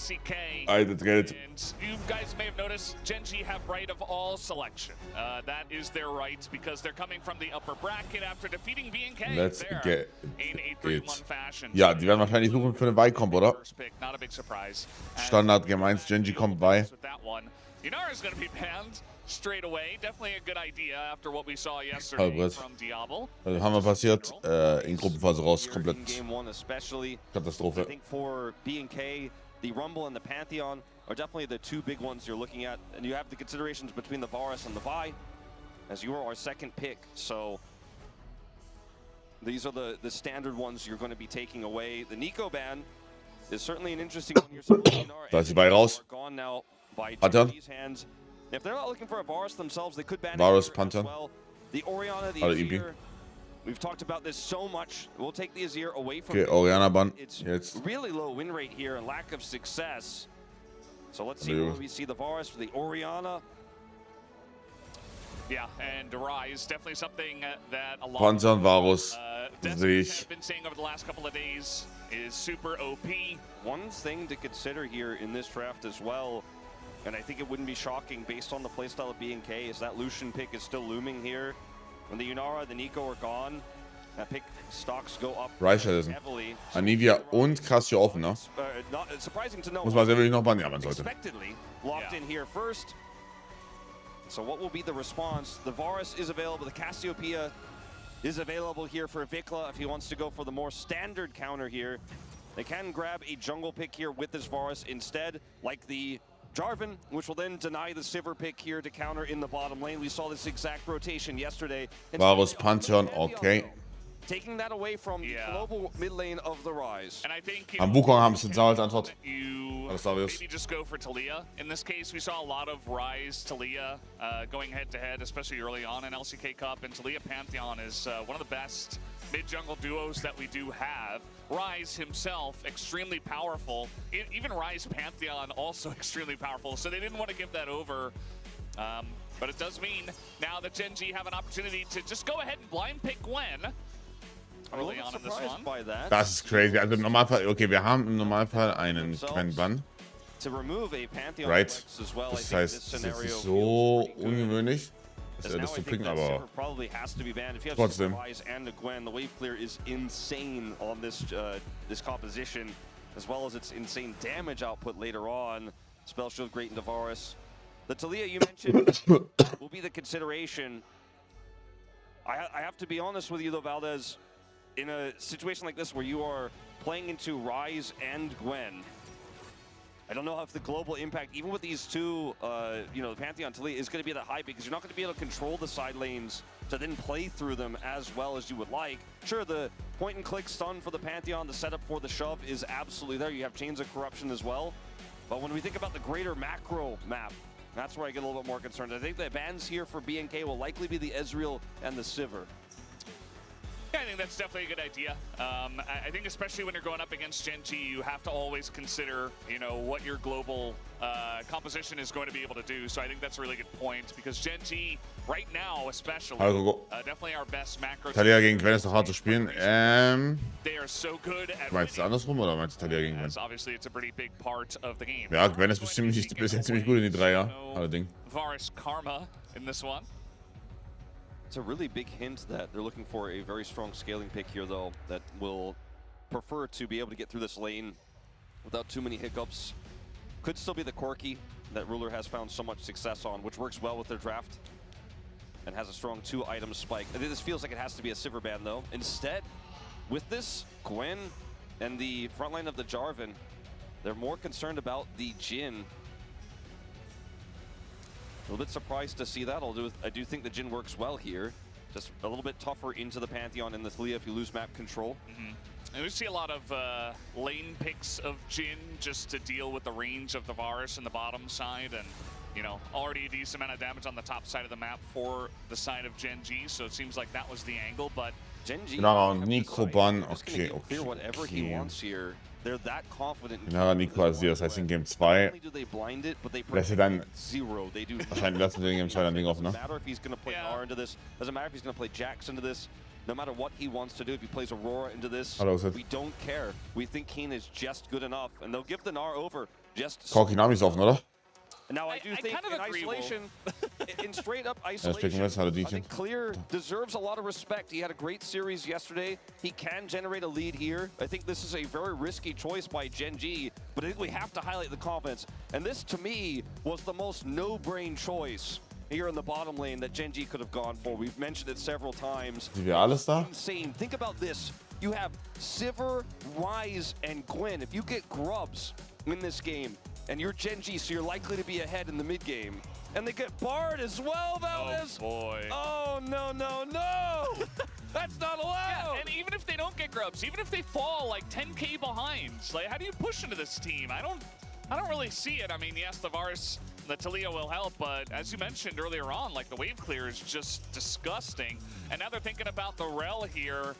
LCK. Alter Geld. And you guys may have noticed GENG have right of all selection. That is their right because they're coming from the upper bracket after defeating BNK. Let's get in a 3-1 fashion. Ja, die werden wahrscheinlich suchen für eine Vi-Comp, oder? Not a big surprise. Standard Game 1, GENG kommt Vi. Yunara is going to be banned straight away. Definitely a good idea after what we saw yesterday from Diablo. Also haben wir passiert, in Gruppenphase raus, komplett Katastrophe. I think for BNK, the Rumble and the Pantheon are definitely the two big ones you're looking at, and you have the considerations between the Varus and the Vi, as you are our second pick. So these are the standard ones you're going to be taking away. The Nico ban is certainly an interesting one. Da ist die Vi raus. Gone now by Pantheon. GG's hands. If they're not looking for a Varus themselves, they could ban Varus, it Pantheon. as well. The Orianna, the Azir. We've talked about this so much. We'll take the Azir away from Okay, Orianna ban. It's Jetzt. really low win rate here and lack of success. So let's see where we see the Varus for the Orianna. Yeah, and Rise definitely something that a lot Panzer und Varus sehe ich. have been saying over the last couple of days is super OP. One thing to consider here in this draft as well, and I think it wouldn't be shocking based on the playstyle of BNK, is that Lucian pick is still looming here. When the Yunara, the Nico are gone, that pick stocks go up heavily. Anivia und Cassio offen, ne? Surprising to know. Muss man sehr wirklich noch bannen, ja, man sollte. Expectedly locked in here first. So what will be the response? The Varus is available. The Cassiopeia is available here for Vikla if he wants to go for the more standard counter here. They can grab a jungle pick here with this Varus instead, like the Jarvan, which will then deny the Sivir pick here to counter in the bottom lane. We saw this exact rotation yesterday. Varus, Pantheon, okay. Taking that away from the global mid lane of the Rise. And I think Am Wukong haben sie jetzt als Antwort. You maybe just go for Taliyah. In this case, we saw a lot of Rise Taliyah going head to head, especially early on in LCK Cup. And Taliyah Pantheon is one of the best mid-jungle duos that we do have. Rise himself, extremely powerful. Even Rise Pantheon, also extremely powerful. So they didn't want to give that over. But it does mean now that GENG have an opportunity to just go ahead and blind pick Gwen. Early on in this one. Das ist crazy. Also im Normalfall, okay, wir haben im Normalfall einen Gwen-Bann. Right. Das heißt, das ist jetzt so ungewöhnlich, dass er das zu picken, aber trotzdem. The wave clear is insane on this composition, as well as its insane damage output later on. Spell shield great into Varus. The Taliyah you mentioned will be the consideration. I have to be honest with you though, Valdez. In a situation like this where you are playing into Rise and Gwen, I don't know if the global impact, even with these two, the Pantheon Taliyah, is going to be that high because you're not going to be able to control the side lanes to then play through them as well as you would like. Sure, the point and click stun for the Pantheon, the setup for the shove is absolutely there. You have Chains of Corruption as well. But when we think about the greater macro map, that's where I get a little bit more concerned. I think the bans here for BNK will likely be the Ezreal and the Sivir. Yeah, I think that's definitely a good idea. I think especially when you're going up against GENG, you have to always consider, what your global composition is going to be able to do. So I think that's a really good point because GENG, right now especially, definitely our best macro. Taliyah gegen Gwen ist doch hart zu spielen. They are so good at meinst du andersrum oder meinst du Taliyah gegen Gwen? Obviously, it's a pretty big part of the game. Ja, Gwen ist bestimmt bisher ziemlich gut in die Dreier. Allerdings. Varus Karma in this one. It's a really big hint that they're looking for a very strong scaling pick here, though, that will prefer to be able to get through this lane without too many hiccups. Could still be the Corki that Ruler has found so much success on, which works well with their draft and has a strong 2-item spike. I think this feels like it has to be a Sivir ban, though. Instead, with this Gwen and the front line of the Jarvan, they're more concerned about the Jhin. A little bit surprised to see that. I do think the Jhin works well here. Just a little bit tougher into the Pantheon and the Taliyah if you lose map control. And we see a lot of lane picks of Jhin just to deal with the range of the Varus in the bottom side. And, already a decent amount of damage on the top side of the map for the side of GENG. So it seems like that was the angle, but... Genau, Nico Ban, okay. Whatever he wants here. They're that confident. Ja, Nico Azir, das heißt in Game 2 lässt er dann wahrscheinlich lassen wir in Game 2 dann Ding offen, ne? Doesn't matter if he's going to play Gnar into this. Doesn't matter if he's going to play Jax into this. No matter what he wants to do, if he plays Aurora into this, we don't care. We think Keen is just good enough, and they'll give the Gnar over. Korkinami ist offen, oder? Now I do think in isolation, in straight up Ja, das picken wir jetzt, isolation, I think Clear deserves a lot of respect. He had a great series yesterday. He can generate a lead here. I think this is a very risky choice by GENG, but I think we have to highlight the confidence. And this, to me, was the most no-brain choice here in the bottom lane that GENG could have gone for. We've mentioned it several times. Sind wir alles da? Insane. Think about this. You have Sivir, Ryze, and Gwen. If you get grubs in this game, and you're GENG, so you're likely to be ahead in the mid game. And they get Bard as well, Valdez. Oh boy. Oh, no, no, no. That's not allowed. Yeah, and even if they don't get grubs, even if they fall like 10K behind, like how do you push into this team? I don't really see it. I mean, yes, the Varus, the Taliyah will help, but as you mentioned earlier on, like the wave clear is just disgusting. And now they're thinking about the Rel here,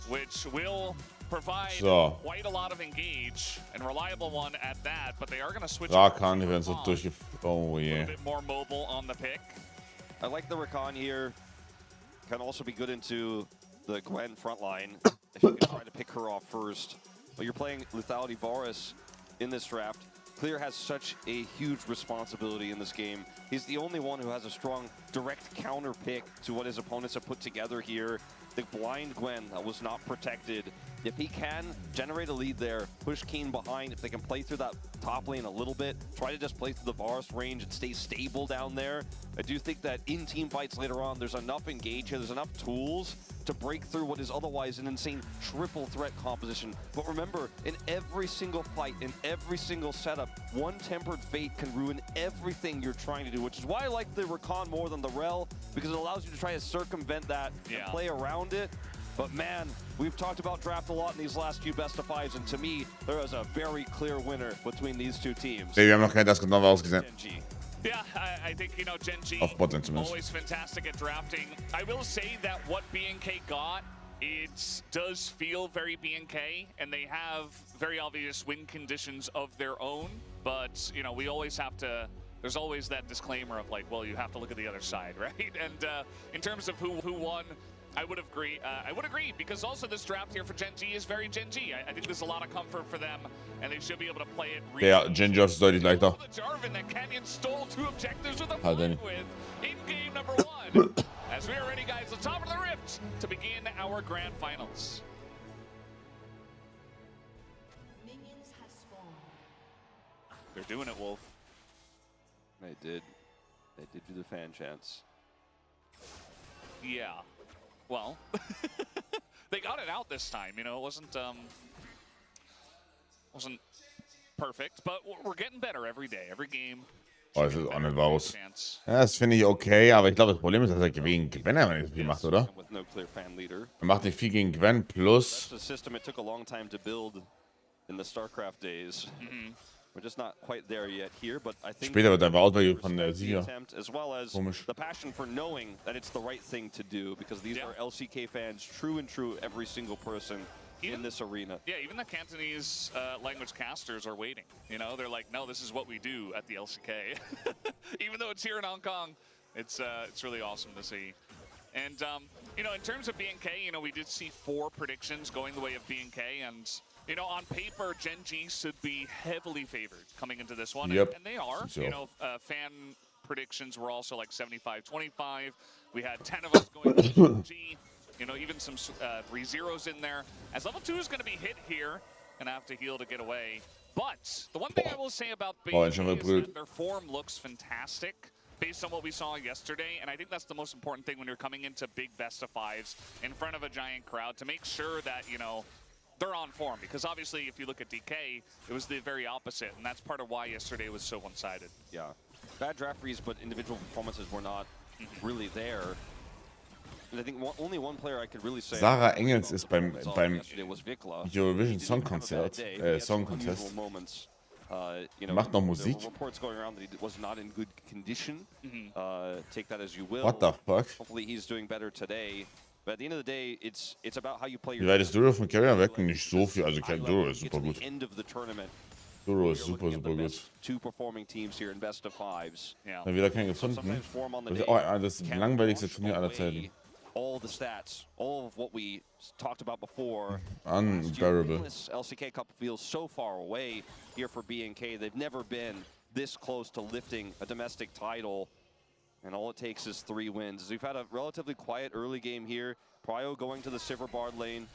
which will provide quite a lot of engage and reliable one at that, but they are going to switch. Rakan, die werden so oh a yeah. little bit more mobile on the pick. I like the Rakan here. Can also be good into the Gwen front line if you can try to pick her off first. But you're playing Lethality Varus in this draft. Clear has such a huge responsibility in this game. He's the only one who has a strong direct counter pick to what his opponents have put together here. The blind Gwen that was not protected. If he can generate a lead there, push Keen behind, if they can play through that top lane a little bit, try to just play through the Varus range and stay stable down there. I do think that in team fights later on, there's enough engage here, there's enough tools to break through what is otherwise an insane triple threat composition. But remember, in every single fight, in every single setup, one tempered fate can ruin everything you're trying to do, which is why I like the Rakan more than the Rel, because it allows you to try to circumvent that and play around it. But man, we've talked about draft a lot in these last few best of fives, and to me, there is a very clear winner between these two teams. Wir haben noch kein das genau ausgesehen. Yeah, I think, you know, GENG, Auf Botlane zumindest. always fantastic at drafting. I will say that what BNK got, it does feel very BNK, and they have very obvious win conditions of their own, but, you know, we always have to, there's always that disclaimer of like, well, you have to look at the other side, right? And in terms of who won, I would agree, because also this draft here for GENG is very GENG. I think there's a lot of comfort for them, and they should be able to play it really. Ja, GENG ist deutlich leichter. Jarvan that Canyon stole 2 objectives with a Halt fight den. with in game number 1. As we are ready, guys, the top of the rift to begin our grand finals. Minions have spawned. They're doing it, Wolf. They did do the fan chants. Yeah. Well, they got it out this time. You know, it wasn't perfect, but we're getting better every day, every game. Oh, das ist auch nicht Varus. Ja, das finde ich okay, aber ich glaube, das Problem ist, dass er gegen Gwen einfach nicht so viel macht, oder? Er macht nicht viel gegen Gwen, plus... We're just not quite there yet here, but I think später wird einfach auswählen von der Sieger. As well as Komisch. the passion for knowing that it's the right thing to do, because these are LCK fans, true and true, every single person in this arena. Yeah, even the Cantonese language casters are waiting. You know, they're like, no, this is what we do at the LCK. Even though it's here in Hong Kong, it's really awesome to see. And you know, in terms of BNK, you know, we did see 4 predictions going the way of BNK, and you know, on paper, GENG should be heavily favored coming into this one, Yep. and they are. So. You know, fan predictions were also like 75-25. We had 10 of us going to GENG. You know, even some 3-0s in there. As level 2 is going to be hit here, and have to heal to get away. But the one thing I will say about BNK is that their form looks fantastic based on what we saw yesterday, and I think that's the most important thing when you're coming into big best of 5s in front of a giant crowd, to make sure that, you know, they're on form, because obviously if you look at DK, it was the very opposite, and that's part of why yesterday was so one-sided. Yeah, bad draft reads, but individual performances were not really there. And I think only one player I could really say. Sarah Engels ist beim Eurovision Song Contest. Macht noch Musik. What the fuck? Hopefully he's doing better today. But at the end of the day, it's about how you play Wie weit ist Duro von Carrier weg? Nicht so viel. Also Duro ist super gut. Duro ist super, super gut. Ja. Dann wieder keinen gefunden. Oh, das ist das langweiligste Turnier aller Zeiten. all the stats, all of what we talked about before. Unbearable. This LCK Cup feels so far away here for BNK. They've never been this close to lifting a domestic title, and all it takes is 3 wins. We've had a relatively quiet early game here. Prio going to the Silver Bard lane,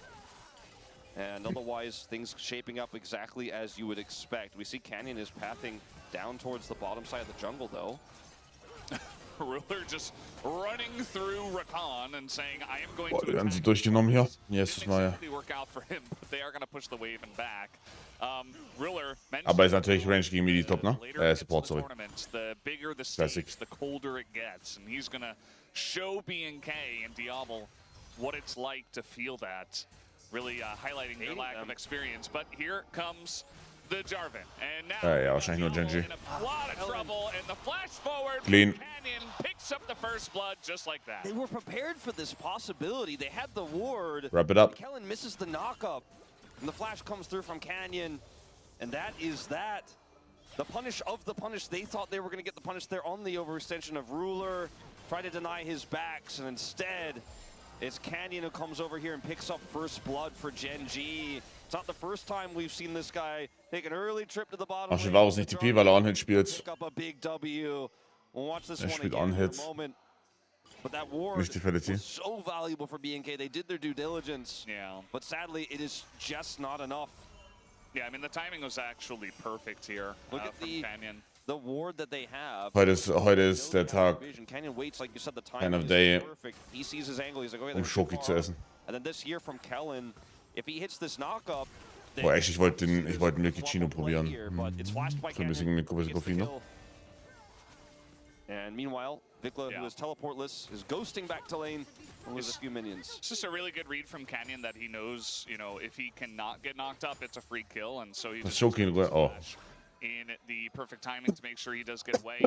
and otherwise things shaping up exactly as you would expect. We see Canyon is pathing down towards the bottom side of the jungle, though. Ruler just running through Rakan and saying, I am going Boah, to die werden sie attack. durchgenommen hier. Erstes Didn't Mal, ja. exactly work out for him, but they are going to push the wave and back. Ruler Aber ist natürlich Range gegen Midi-Top, ne? Support, sorry. The bigger the Classic. stage, the colder it gets, and he's going to show BNK and Diablo what it's like to feel that, really highlighting their lack of experience. But here comes the Jarvan, and now Ja, wahrscheinlich nur Diablo GENG. in a lot of trouble, and the flash forward Clean. from Canyon picks up the first blood just like that. They were prepared for this possibility. They had the ward. Wrap it up. Kellen misses the knockup, and the flash comes through from Canyon, and that is that. The punish of the punish. They thought they were going to get the punish there on the overextension of Ruler. Try to deny his backs, and instead, it's Canyon who comes over here and picks up first blood for GENG. It's not the first time we've seen this guy take an early trip to the bottom. Ach, Shivarus nicht TP, weil er On-Hit spielt. Pick up a big W. We'll watch this one spielt again in a On-Hits. moment. But that ward Nicht die Fatality. was so valuable for BNK. They did their due diligence. Yeah. But sadly, it is just not enough. Yeah, I mean, the timing was actually perfect here. Look at from Canyon. the ward that they have. Heute ist der Tag, Canyon waits, like you said, the Kind timing of day, is perfect. He sees his angle. He's like, okay, Schoki zu essen. And then this here from Kellen, if he hits this knockup, Boah, echt, ich wollte den Milky Chino probieren. It's flashed by So ein bisschen mit Canyon, gets the Koffein noch. kill. And meanwhile, Vikla, who is teleportless, is ghosting back to lane with a few minions. It's just a really good read from Canyon that he knows, you know, if he cannot get knocked up, it's a free kill, and so he Das just Schoki, oh. in the perfect timing to make sure he does get away.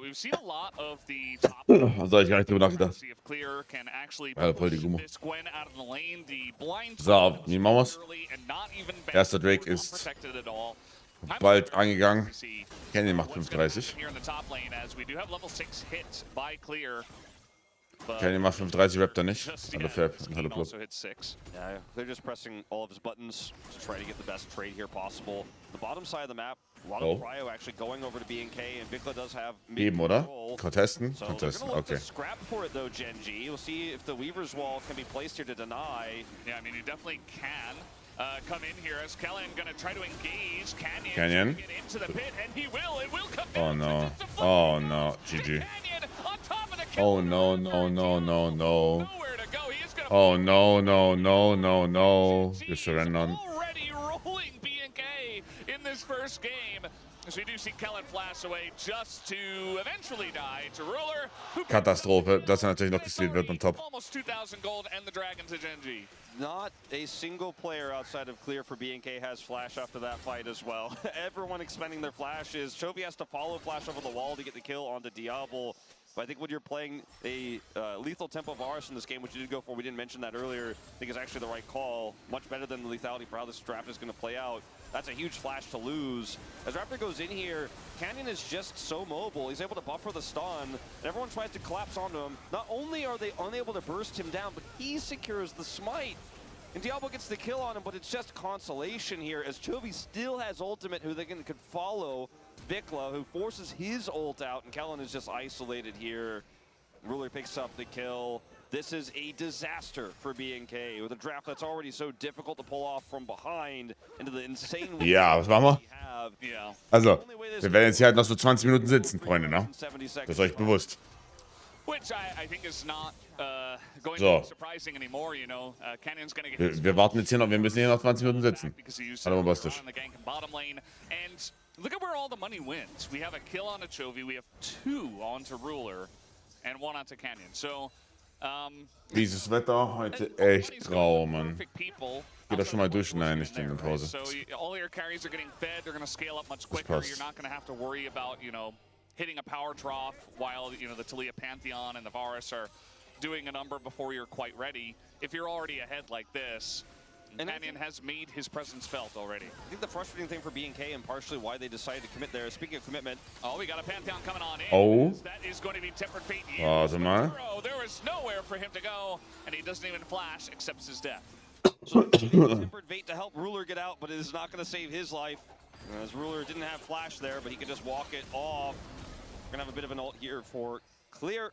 We've seen a lot of the top Da habe ich gar nicht drüber nachgedacht. see if Clear can actually Ja, voll die push Gummo. this Gwen out of the lane. The blind So, wie machen wir's? early and not even Erster Drake not ist protected at all. bald angegangen. See Canyon macht what's gonna 5:30. happen here in the top lane as we do have level 6 hit by Clear. But Canyon macht 5:30, rappt er nicht. just Hallo yet, Fab this und hallo team Club. also hit 6. Yeah, they're just pressing all of his buttons to try to get the best trade here possible. The bottom side of the map, a lot of Prio actually going over to BNK, and Vikla does have mid Geben, oder? control. Contesten? So they're Contesten, gonna look to okay. scrap for it though, GENG. We'll see if the Weaver's Wall can be placed here to deny. Yeah, I mean, you definitely can come in here as Kellen gonna try to engage Canyon. Canyon? To get into the pit, and he will. It will come Oh down to no. just a foot. Oh no. GG. Canyon on top of the kill. Oh no, no, no, no, no. Nowhere to go. He is gonna Oh no, no, no, no, no. GG Wir is surrendern. already rolling BNK in this first game. As we do see Kellen flash away just to eventually die to Ruler. Who Katastrophe, dass er natürlich noch gestealt wird on top. almost 2,000 gold and the dragon to GENG. Not a single player outside of Clear for BNK has flash after that fight as well. Everyone expending their flashes. Chovy has to follow flash over the wall to get the kill onto Diablo. But I think when you're playing a lethal tempo Varus in this game, which you did go for, we didn't mention that earlier, I think is actually the right call. Much better than the lethality for how this draft is going to play out. That's a huge flash to lose. As Raptor goes in here, Canyon is just so mobile. He's able to buffer the stun, and everyone tries to collapse onto him. Not only are they unable to burst him down, but he secures the smite. And Diablo gets the kill on him, but it's just consolation here, as Chovy still has ultimate who they could follow. Vikla, who forces his ult out, and Kellen is just isolated here. Ruler picks up the kill. This is a disaster for BNK, with a draft that's already so difficult to pull off from behind into the insane Ja, was machen wir? have. Yeah. Also, wir werden jetzt hier halt noch so 20 Minuten sitzen, Freunde, ne? 70 Das seconds ist euch bewusst. Which I think is not going So. to be surprising anymore, you know. Canyon's going to get his Wir warten jetzt hier noch, wir müssen hier noch 20 Minuten sitzen. because he used Hallo, to bombastisch. on the gank in bottom lane. And look at where all the money wins. We have a kill on a Chovy, we have 2 onto Ruler, and 1 onto Canyon. So, Dieses Wetter heute echt grau, Mann. perfect people. Geh doch schon mal duschen. Nein, nicht in der Pause. So all your carries are getting fed. They're going to scale up much quicker. passt. You're not going to have to worry about, you know, hitting a power trough while, you know, the Taliyah Pantheon and the Varus are doing a number before you're quite ready. If you're already ahead like this, Canyon has made his presence felt already. I think the frustrating thing for BNK and partially why they decided to commit there, speaking of commitment. Oh, we got a Pantheon coming on in. Oh. That is going to be Tempered Fate. Warte mal. There is nowhere for him to go, and he doesn't even flash, accepts his death. So Tempered Fate to help Ruler get out, but it is not going to save his life. As Ruler didn't have flash there, but he could just walk it off. We're going to have a bit of an ult here for Clear.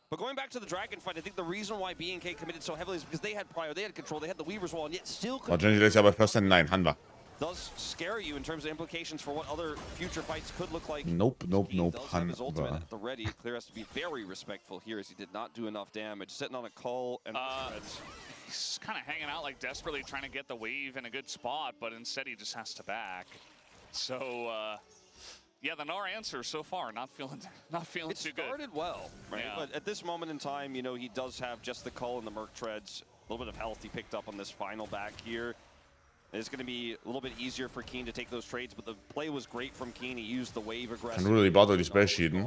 But going back to the Dragon fight, I think the reason why BNK committed so heavily is because they had prior, they had control, they had the Weaver's Wall, and yet still Oh, Genji lässt ja bei First Hand. Nein, haben wir. does scare you in terms of implications for what other future fights could look like. Nope, nope, He nope. does have his Haben ultimate wir. at the ready. Clear has to be very respectful here as he did not do enough damage. Sitting on a cull and shreds. He's kind of hanging out like desperately trying to get the wave in a good spot, but instead he just has to back. So, yeah, the Gnar answer so far, not feeling It too good. started well, right? Yeah. But at this moment in time, you know, he does have just the cull and the Merc Treads. A little bit of health he picked up on this final back here. It's going to be a little bit easier for Keen to take those trades, but the play was great from Keen. He used the wave aggressive. Kann Ruler die Bart durch die Spell schieden.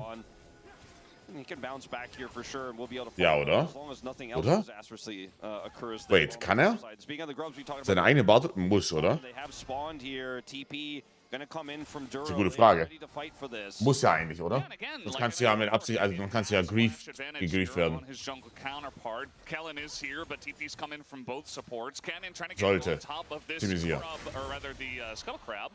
He can bounce back here for sure, and we'll be able to Ja, follow oder? as long as nothing else Oder? disastrously occurs. Wait, kann er? Speaking of the grubs, we talked Seine about eigene Bart muss, oder? they have spawned here. TP gonna come in from Duro. Das ist eine gute They Frage. ready to fight for this. Muss ja eigentlich, oder? And again, Sonst like kannst I du ja said, mit Absicht, also man kannst ja gegrieft werden. His jungle counterpart. Kellen is here, but TP's coming from both supports. Cannon trying to get Sollte. on top of this Ziemlich sicher. crab, or rather the Scuttle Crab.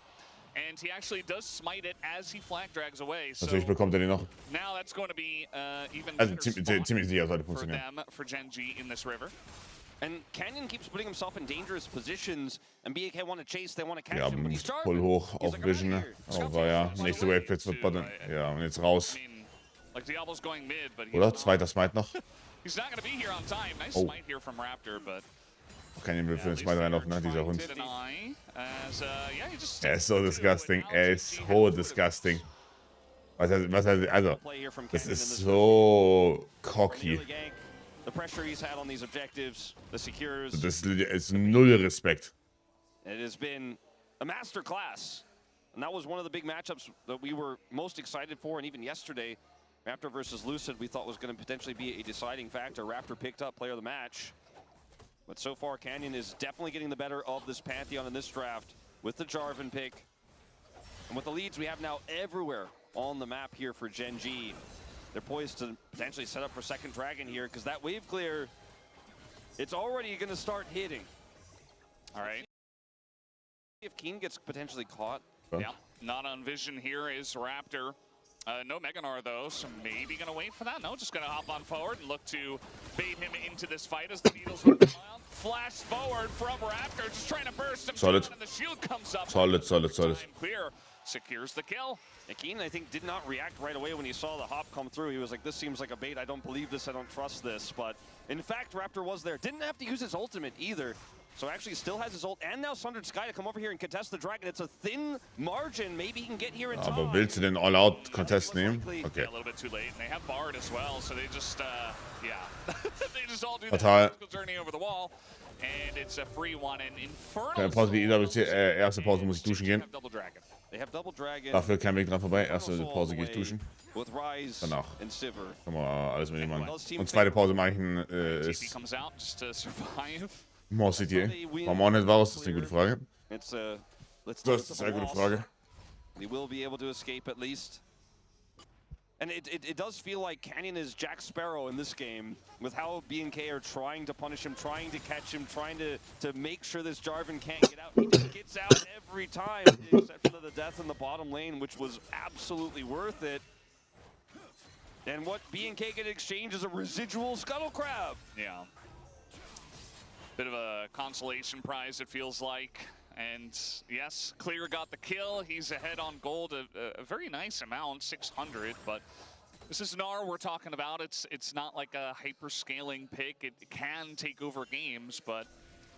And he actually does smite it as he flag drags away. So Natürlich bekommt er den noch. now that's going to be even Also better ziemlich sicher sollte for funktionieren. them, for GENG in this river. And Canyon keeps putting himself in dangerous positions, and BAK want to chase, they want to catch Wir him, but haben he's voll charging. hoch He's auf like, Vision. I'm here. Aber ja, nächste Wave jetzt wird Button. Ja, und jetzt raus. I mean, like Diablo's going mid, but he's Oder? not, Zweiter Smite noch. he's not going to be here on time. Nice Oh. smite here from Raptor, but Kann ihn für den Smite reinlaufen, ne, dieser Hund. Er ist so disgusting. Er ist so disgusting. Also, Play here from das Canyon in ist this so cocky. Nearly gank. The pressure he's had on these objectives, the secures, Das ist null Respekt. it has been a masterclass. And that was one of the big matchups that we were most excited for, and even yesterday, Raptor versus Lucid, we thought was going to potentially be a deciding factor. Raptor picked up player of the match. But so far, Canyon is definitely getting the better of this Pantheon in this draft with the Jarvan pick. And with the leads we have now everywhere on the map here for GENG, they're poised to potentially set up for second Dragon here, because that wave clear, it's already going to start hitting. All right. If Keen gets potentially caught, Yeah, not on vision here is Raptor. No Mega Gnar though, so maybe gonna wait for that. No, just gonna hop on forward and look to bait him into this fight as the needles will come out. Flash forward from Raptor, just trying to burst him Solid. down, and the shield comes up. Solid. Time clear, secures the kill. and Keen, I think, did not react right away when he saw the hop come through. He was like, this seems like a bait. I don't believe this. I don't trust this. But in fact, Raptor was there. Didn't have to use his ultimate either. So actually still has his ult. And now Sundered Sky to come over here and contest the Dragon. It's a thin margin. Maybe he can get here in time. Aber willst du den All-Out-Contest nehmen? Okay. Yeah, a little bit too late. And they have Bard as well, so they just, yeah. They just all do Fatal. the journey over the wall. And it's a free one. And Infernal. Kleine Pause, die erste Pause muss ich duschen gehen. Double Dragon. They have Double Dragon. Dafür kein Weg dran vorbei. Erste Pause gehe ich duschen. With Rise Danach. and Sivir. Kann man alles mit ihm machen. Und zweite Pause mache ich TP ist comes out just to survive. Morsitier. Warum auch nicht war das? Das ist eine gute Frage. It's let's Das ist eine sehr gute Frage. He will be able to escape at least. And it does feel like Canyon is Jack Sparrow in this game, with how BNK are trying to punish him, trying to catch him, trying to make sure this Jarvan can't get out. He just gets out every time, with the exception of the death in the bottom lane, which was absolutely worth it. And what BNK get in exchange is a residual Scuttle Crab. Yeah. Bit of a consolation prize, it feels like. And yes, Clear got the kill. He's ahead on gold, a very nice amount, 600. But this is Gnar we're talking about. It's not like a hyper-scaling pick. It can take over games, but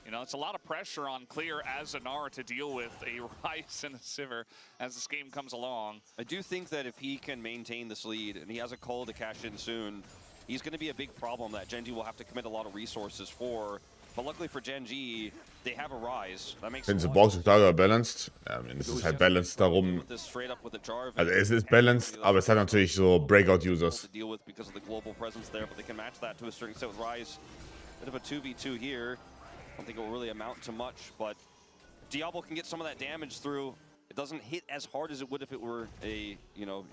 you know, it's a lot of pressure on Clear as a Gnar to deal with a Rice and a Sivir as this game comes along. I do think that if he can maintain this lead, and he has a call to cash in soon, he's going to be a big problem that GENG will have to commit a lot of resources for. But luckily for GENG, they have a Rise. That makes Wenn sie Box klar balanced, ja, es ist halt balanced darum. Also es ist balanced, aber es hat natürlich so Breakout-Users. To deal with because of the global presence there, but they can match that to a certain extent with Rise. Bit of a 2v2 here. don't think it will really amount to much, but Diablo can get some of that damage through. It doesn't hit as hard as it would if it were a,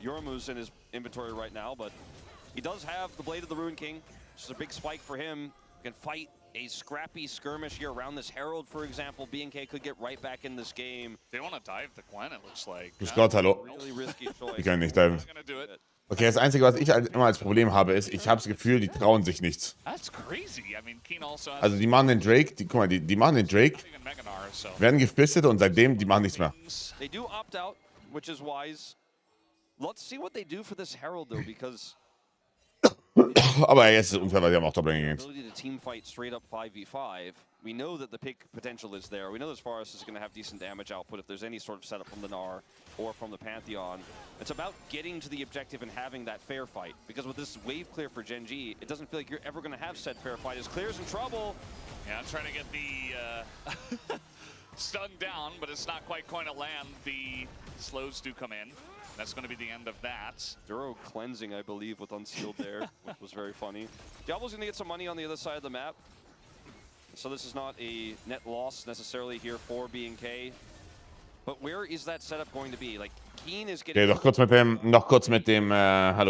Yoramu's in his inventory right now, but he does have the Blade of the Ruin King, which is a big spike for him. He can fight a scrappy skirmish here around this Herald, for example. BNK could get right back in this game. They want to dive the Gwen, it looks like. Grüß Gott, hallo. Really risky choice. Die können nicht diven. Not gonna do it. Okay, das Einzige, was ich halt immer als Problem habe, ist, ich habe das Gefühl, die trauen sich nichts. That's crazy. I mean, Keen also has Also die machen den Drake, guck mal, die machen den Drake, even Meganar, so. werden gefistet und seitdem, die machen nichts mehr. They do opt out, which is wise. Let's see what they do for this Herald, though, because Aber jetzt ist es unfair, weil die haben auch Top-Lane gegangen. ability to team fight straight up 5v5. We know that the pick potential is there. We know this Varus is going to have decent damage output if there's any sort of setup from the Gnar or from the Pantheon. It's about getting to the objective and having that fair fight. Because with this wave clear for GENG, it doesn't feel like you're ever going to have said fair fight. As Clear's in trouble. Yeah, I'm trying to get the stun down, but it's not quite going to land. The slows do come in. That's going to be the end of that. Duro cleansing, I believe, with Unsealed there, which was very funny. Diablo's going to get some money on the other side of the map. So this is not a net loss necessarily here for BNK. But where is that setup going to be? Like, Keen is getting... Okay, hallo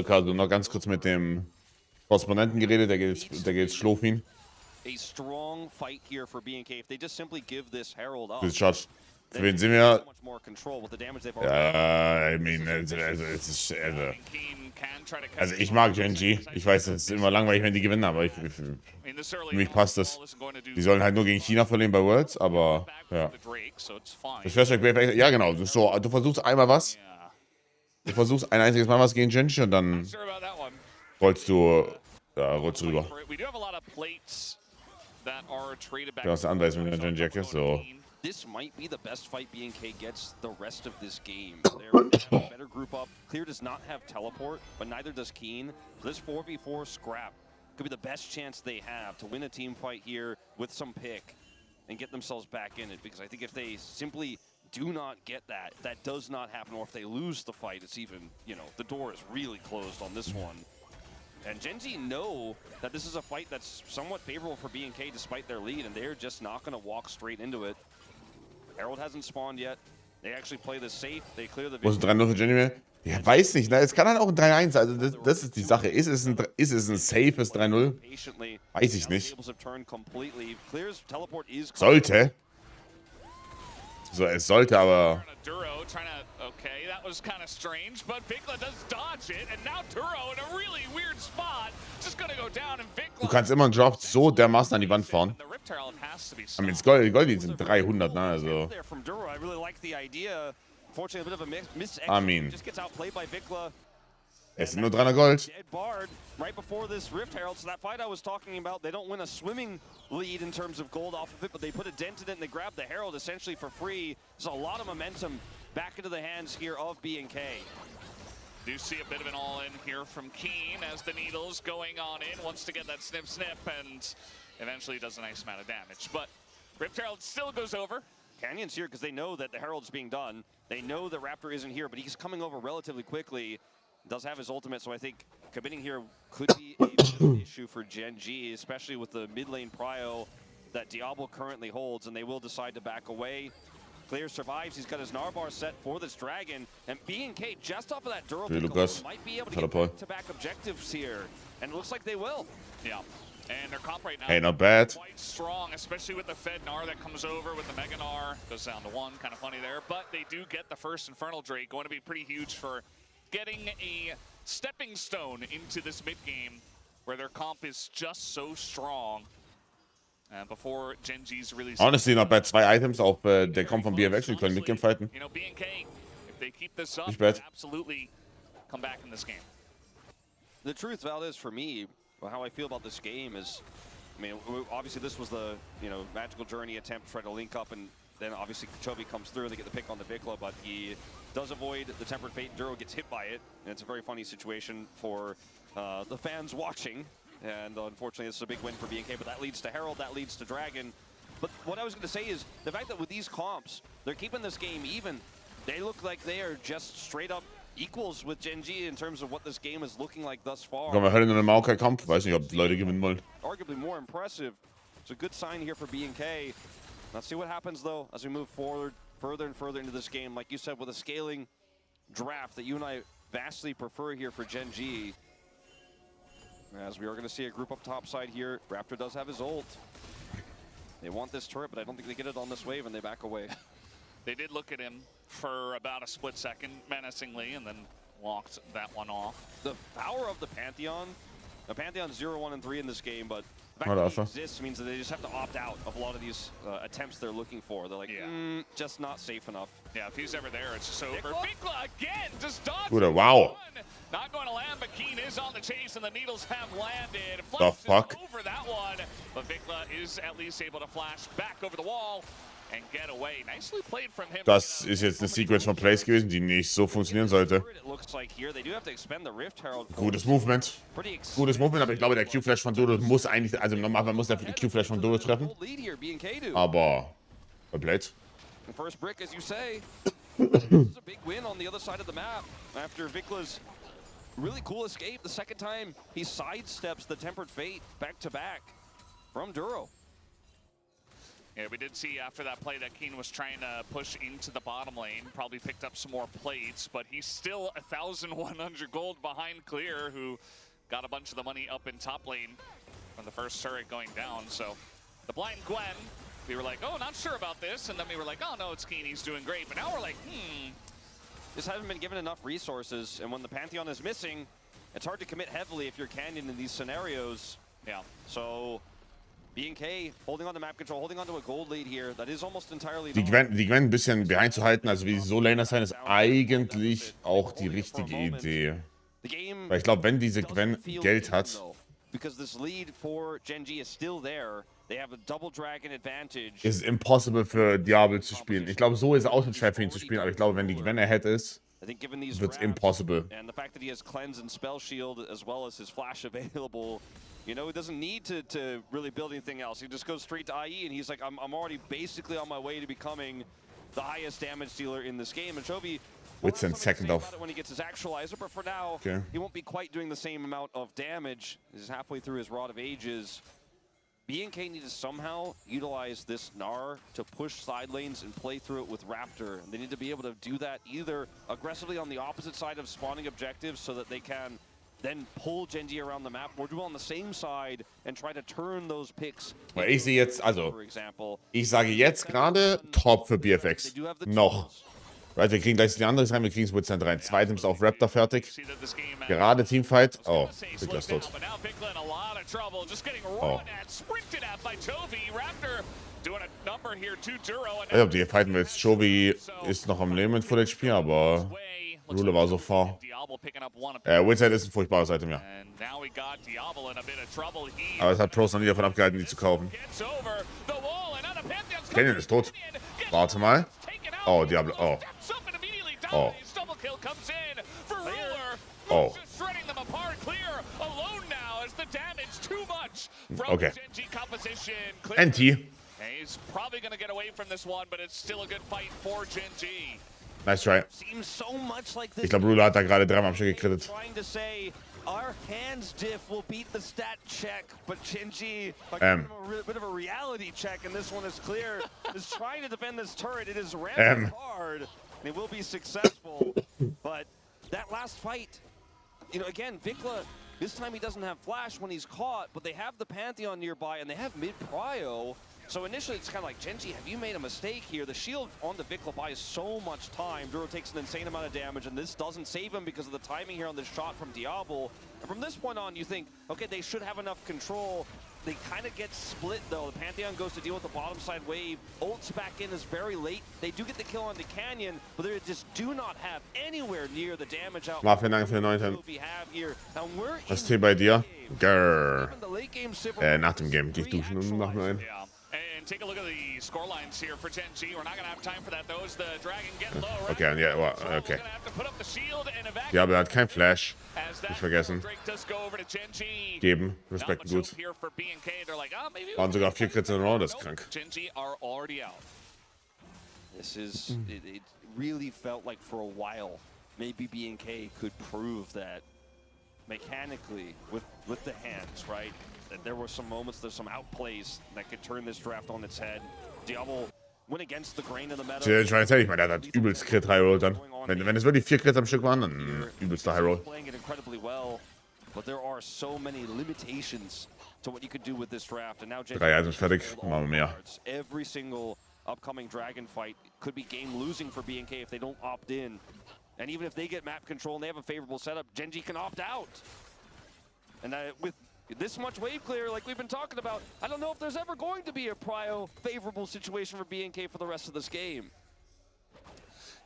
Carlo, noch ganz kurz mit dem Korrespondenten geredet, der geht Schlofin. A strong fight here for BNK. If they just simply give this Herald up... Für Charge. Für wen sind wir? Ja, I mean, also ich mag GENG. Ich weiß, es ist immer langweilig, wenn die gewinnen, aber für mich passt das. Die sollen halt nur gegen China verlieren bei Worlds, aber ja. Das Flashback BFX, ja genau, so, du versuchst einmal was. Du versuchst ein einziges Mal was gegen GENG und dann rollst du rüber. Ja, was der andere ist mit der GENG-Jacke, so. This might be the best fight BNK gets the rest of this game. They're a better group up. Clear does not have teleport, but neither does Keen. So this 4v4 scrap could be the best chance they have to win a team fight here with some pick and get themselves back in it. Because I think if they simply do not get that, that does not happen. Or if they lose the fight, it's even, the door is really closed on this one. And GENG know that this is a fight that's somewhat favorable for BNK despite their lead, and they're just not going to walk straight into it. Herald hasn't spawned yet. They actually play this safe. They clear the... Wo ist ein 3-0 für GENG? Ja, weiß nicht. Es kann halt auch ein 3-1. Also das ist die Sache. Ist es ein safes 3-0? Weiß ich nicht. Sollte. So, es sollte, aber... Okay, that was kind of strange, but Vikla does dodge it, and now Duro in a really weird spot. Just gonna go down, and Vikla... Du kannst immer einen Draft so dermaßen an die Wand fahren. I mean, Goldie sind 300, ne, also... I mean... Es sind nur 300 Gold. Right before this Rift Herald, so that fight I was talking about, they don't win a swimming lead in terms of gold off of it, but they put a dent in it and they grab the Herald essentially for free. There's a lot of momentum back into the hands here of BNK. Do see a bit of an all-in here from Keen as the Needle's going on in, wants to get that snip and eventually does a nice amount of damage. But Rift Herald still goes over. Canyon's here because they know that the Herald's being done. They know the Raptor isn't here, but he's coming over relatively quickly. Does have his ultimate, so I think committing here could be a bit of an issue for GENG, especially with the mid lane prio that Diablo currently holds, and they will decide to back away. Clear survives, he's got his Narbar set for this Dragon, and BNK just off of that durable might be able to get back-to-back objectives here, and it looks like they will. Yeah. And their comp right now hey, not bad. Quite strong, especially with the Fed Gnar that comes over with the Mega Gnar. Goes down to 1, kind of funny there, but they do get the first Infernal Drake, going to be pretty huge for getting a stepping stone into this mid game where their comp is just so strong. Before GENG's really... Honestly, not bad. 2 Items auf der kommt von BFX, wir können Midgame fighten. BNK, if they keep this up, Nicht bad. Absolutely come back in this game. The truth, Valdez, for me, how I feel about this game is, I mean, obviously this was the, Magical Journey attempt to try to link up, and then obviously Chovy comes through and they get the pick on the Vikla, but he does avoid the Tempered Fate. Duro gets hit by it, and it's a very funny situation for the fans watching. And unfortunately, this is a big win for BNK, but that leads to Herald, that leads to Dragon. But what I was going to say is the fact that with these comps, they're keeping this game even. They look like they are just straight up equals with GENG in terms of what this game is looking like thus far. Komm, wir hören in einem Maokai-Kampf. Weiß nicht, ob die Leute gewinnen wollen. Arguably more impressive. It's a good sign here for B&K. Let's see what happens, though, as we move forward further and further into this game. Like you said, with a scaling draft that you and I vastly prefer here for GENG. As we are going to see a group up top side here. Raptor does have his ult. They want this turret, but I don't think they get it on this wave, and they back away. They did look at him for about a split second menacingly, and then walked that one off. The power of the Pantheon. The Pantheon's 0, 1, and 3 in this game, but the fact that he exists means that they just have to opt out of a lot of these attempts they're looking for. They're like, just not safe enough. Yeah, if he's ever there, it's just over. Vikla again, just dodges. Wow. Not going to land, but Keen is on the chase, and the needles have landed. The fuck? Over that one, but Vikla is at least able to flash back over the wall and get away. Nicely played from him. Das ist jetzt eine Sequence von Plays gewesen, die nicht so funktionieren sollte. Gutes Movement. Gutes Movement, aber ich glaube, der Q-Flash von Dodo muss eigentlich, also normalerweise muss der Q-Flash von Dodo treffen. Aber komplett. First brick, as you say. This is a big win on the other side of the map after Vikla's really cool escape. The second time he sidesteps the Tempered Fate back to back from Duro. Yeah, we did see after that play that Keen was trying to push into the bottom lane, probably picked up some more plates, but he's still 1,100 gold behind Clear, who got a bunch of the money up in top lane from the first turret going down. So the blind Gwen, we were like, oh, not sure about this, and then we were like, oh no, it's Keen, he's doing great. But now we're like, Just haven't been given enough resources, and when the Pantheon is missing, it's hard to commit heavily if you're Canyon in these scenarios. Yeah. So B&K holding on to map control, holding on to a gold lead here. That is almost entirely Die Gwen ein bisschen behind zu halten, also wie so Laner sein, ist eigentlich auch die richtige Idee. Weil ich glaube, wenn diese Gwen Geld hat, because this lead for GENG is still there. They have a double dragon advantage. Ist es impossible für Diablo zu spielen. Ich glaube, so ist es auch schon schwer für ihn zu spielen, aber ich glaube, wenn die Gwen ahead ist, wird es impossible. And the fact that he has cleanse and spell shield as well as his flash available, you know, he doesn't need to really build anything else. He just goes straight to IE, and he's like, I'm already basically on my way to becoming the highest damage dealer in this game. And Chovy Wits and second off. when he gets his actualizer, but for now, he won't be quite doing the same amount of damage. He's halfway through his Rod of Ages. B&K need to somehow utilize this Gnar to push side lanes and play through it with Raptor. They need to be able to do that either aggressively on the opposite side of spawning objectives so that they can then pull GENG around the map, or do on the same side and try to turn those picks. Weil ich sehe jetzt, also, ich sage jetzt gerade Top für BFX. Noch. Right, wir kriegen gleich die andere rein, wir kriegen es mit Center rein. Zweitens auf Raptor fertig. Gerade Teamfight. Oh, Vikla ist tot. Oh. Ich glaube, die fighten wir jetzt. Chovy ist noch am Leben mit Full HP, aber Rule war so far. Winside ist ein furchtbares Item, ja. Aber es hat Pros noch nie davon abgehalten, die zu kaufen. Canyon ist tot. Warte mal. Oh, Diablo. Oh. Oh. Oh. Okay. NT. He's probably going to get away from this one, but it's still a good fight for GENG. Nice try. Ich glaube, Rula hat da gerade dreimal am Stück gekrittet. Our hands diff will beat the stat check, but GENG, like a bit of a reality check, and this one is clear, is trying to defend this turret. It is ramping hard, and it will be successful. But that last fight, you know, again, Vikla, this time he doesn't have flash when he's caught, but they have the Pantheon nearby, and they have mid-prio. So initially it's kind of like, GENG, have you made a mistake here? The shield on the Vikla buys so much time. Duro takes an insane amount of damage, and this doesn't save him because of the timing here on this shot from Diablo. And from this point on, you think, okay, they should have enough control. They kind of get split, though. The Pantheon goes to deal with the bottom side wave. Ults back in is very late. They do get the kill on the Canyon, but they just do not have anywhere near the damage out. Vielen Dank für den 9. Was ist hier bei dir? Grrr. Nach dem Game gehe ich duschen und mach mir einen. And take a look at the score lines here for GENG. We're not going to have time for that, though, as the Dragon get low, right? Okay, ja, well, okay. Ja, aber er hat kein Flash. Nicht vergessen. Geben. Respekt, gut. Waren sogar 4 Crits in a row, das ist krank. This is, it really felt like for a while, maybe B&K could prove that mechanically with the hands, right? There were some moments, there's some outplays that could turn this draft on its head. Diablo went against the grain of the meta. Ich meine, ich meine, der hat übelst Crit High Roll dann. Wenn es wirklich 4 Crits am Stück waren, dann übelster High Roll. Playing it incredibly well, but there are so many limitations to what you could do with this draft. And now 3 Items fertig, machen wir mehr. Every single upcoming Dragon fight could be game losing for BNK if they don't opt in. And even if they get map control and they have a favorable setup, GENG can opt out. And with this much wave clear, like we've been talking about, I don't know if there's ever going to be a prio favorable situation for BNK for the rest of this game.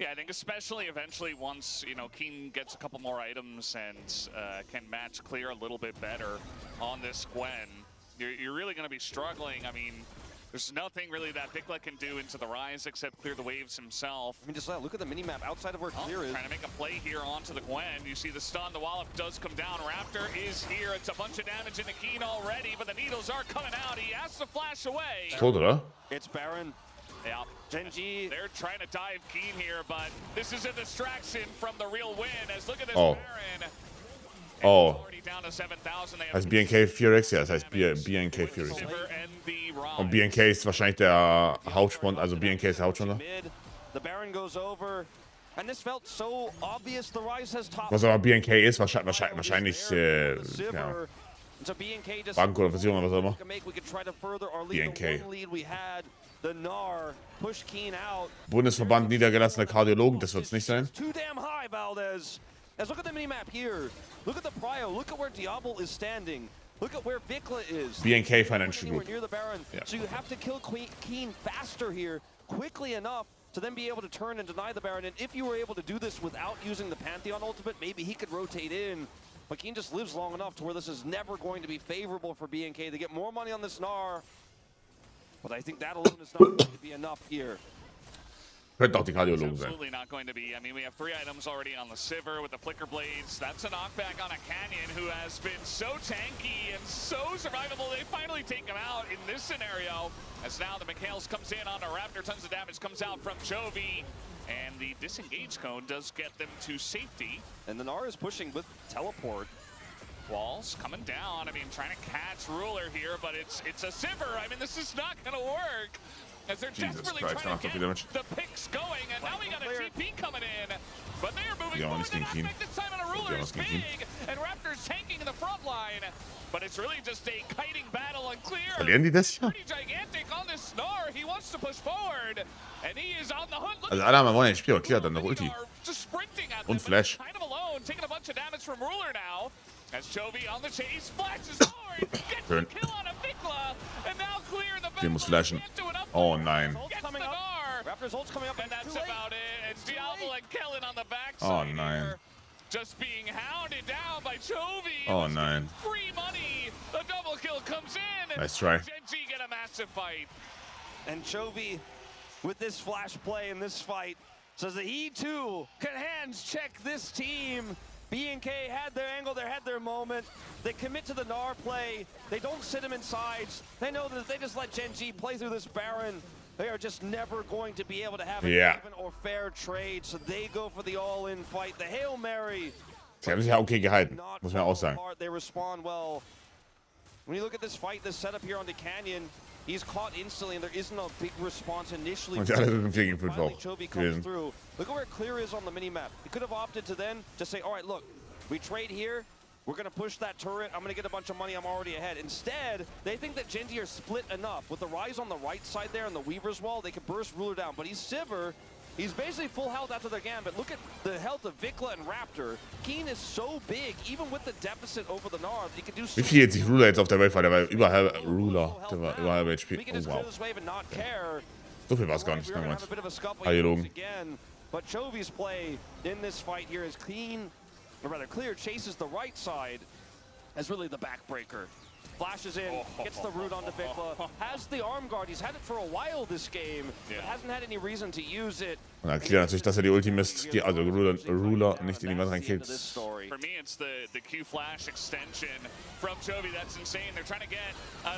Yeah, I think especially eventually once, you know, Keen gets a couple more items and can match clear a little bit better on this Gwen, you're really going to be struggling. I mean, there's nothing really that Vikla can do into the Rise except clear the waves himself. I mean, just look at the mini-map outside of where clear is. Trying to make a play here onto the Gwen. You see the stun, the wallop does come down. Raptor is here. It's a bunch of damage into Keen already, but the needles are coming out. He has to flash away. Tot, oder? It's Baron. Yeah. GENG. They're trying to dive Keen here, but this is a distraction from the real win. As look at this Baron. Oh. Heißt BNK Furex? Ja, das heißt BNK Furex. Und BNK ist wahrscheinlich der Hauptsponsor, also BNK ist der Hauptsponsor. Was aber BNK ist, wahrscheinlich ja, Bank oder Versicherung oder was auch immer. BNK. Bundesverband niedergelassener Kardiologen, das wird es nicht sein. As look at the mini-map here. Look at the prio. Look at where Diablo is standing. Look at where Vikla is. BNK Financial Group. Near the Baron. Yeah. So you have to kill Keen faster here, quickly enough to then be able to turn and deny the Baron. And if you were able to do this without using the Pantheon ultimate, maybe he could rotate in. But Keen just lives long enough to where this is never going to be favorable for BNK. They get more money on this Gnar. But I think that alone is not going to be enough here. Könnte auch die Kardiologen sein. Absolutely not going to be. I mean, we have 3 items already on the Sivir with the Flicker Blades. That's a knockback on a Canyon who has been so tanky and so survivable. They finally take him out in this scenario. As now the Mikhails comes in on a Raptor. Tons of damage comes out from Chovy. And the disengage cone does get them to safety. And the Gnar is pushing with teleport. Walls coming down. I mean, trying to catch Ruler here, but it's a Sivir. I mean, this is not going to work. As they're desperately trying to get the picks going, and now we got a TP coming in. But they are moving forward. The knockback this time on a Ruler is big, and Raptors tanking in the front line. But it's really just a kiting battle and clear. Verlieren die das hier? Pretty gigantic on this Gnar. He wants to push forward, and he is on the hunt. Also alle haben wollen ein Spiel erklärt, dann noch Ulti. Und Flash. Kind of alone, taking a bunch of damage from Ruler now. As Chovy on the chase, flashes forward, gets the kill on a Vikla, and now clear the back. Den muss flashen. Oh nein. Raptors ult's coming up, and that's about it. And Diablo and Kellen on the backside. Oh nein. Here, just being hounded down by Chovy. Oh nein. Free money. The double kill comes in. And Nice try. GENG get a massive fight. And Chovy, with this flash play in this fight, says that he too can hands check this team. BNK had their angle, they had their moment. They commit to the Gnar play. They don't sit him in sides. They know that if they just let GENG play through this Baron, they are just never going to be able to have an even or fair trade. So they go for the all-in fight. The Hail Mary. Sie haben sich ja okay gehalten, muss man auch sagen. They respond well. When you look at this fight, this setup here on the Canyon, he's caught instantly, and there isn't a big response initially. Und die alle sind im 4 gegen 5 auch Chovy comes through. Look at where clear is on the mini-map. He could have opted to then just say, all right, look, we trade here. We're going to push that turret. I'm going to get a bunch of money. I'm already ahead. Instead, they think that GENG are split enough. With the Rise on the right side there and the Weaver's Wall, they can burst Ruler down. But he's Sivir. He's basically full health after their gambit. Look at the health of Vikla and Raptor. Keen is so big, even with the deficit over the Gnar, he can do so. Wie viel sich Ruler jetzt auf der Welt war? Der war über halb Ruler. Der war über halb HP. Oh wow. So viel war es gar nicht. Kardiologen. But Chovy's play in this fight here is clean, or rather clear, chases the right side as really the backbreaker. Flashes in, gets the root onto Vikla, has the arm guard. He's had it for a while this game, but hasn't had any reason to use it. Und dann klärt natürlich, dass er die Ulti misst, also Ruler nicht in die Wand reinkickt. For me, it's the Q flash extension from Chovy. That's insane. They're trying to get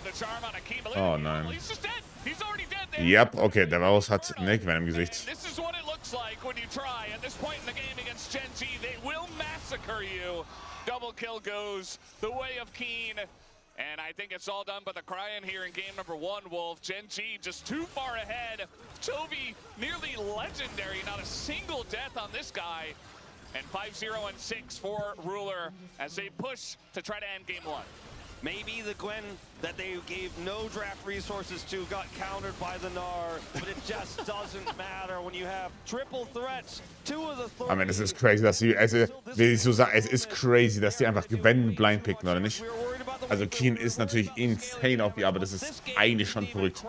the charm on a key. Oh nein. He's just dead. He's already dead there. Yep, okay, der Varus hat Neckman im Gesicht. This is what it looks like when you try at this point in the game against GENG. They will massacre you. Double kill goes the way of Keen. And I think it's all done but the crying here in game number 1, Wolf. GENG just too far ahead. Chovy nearly legendary, not a single death on this guy. And 5-0 and 6 for Ruler as they push to try to end game 1. Maybe the Gwen that they gave no draft resources to got countered by the Gnar, but it just doesn't matter when you have triple threats. Two of the I mean, es ist crazy, dass sie, also, will ich so sagen, es ist crazy, dass die einfach Gwen blind picken, oder nicht? Also Keen ist natürlich insane auf die, aber das ist eigentlich schon verrückt.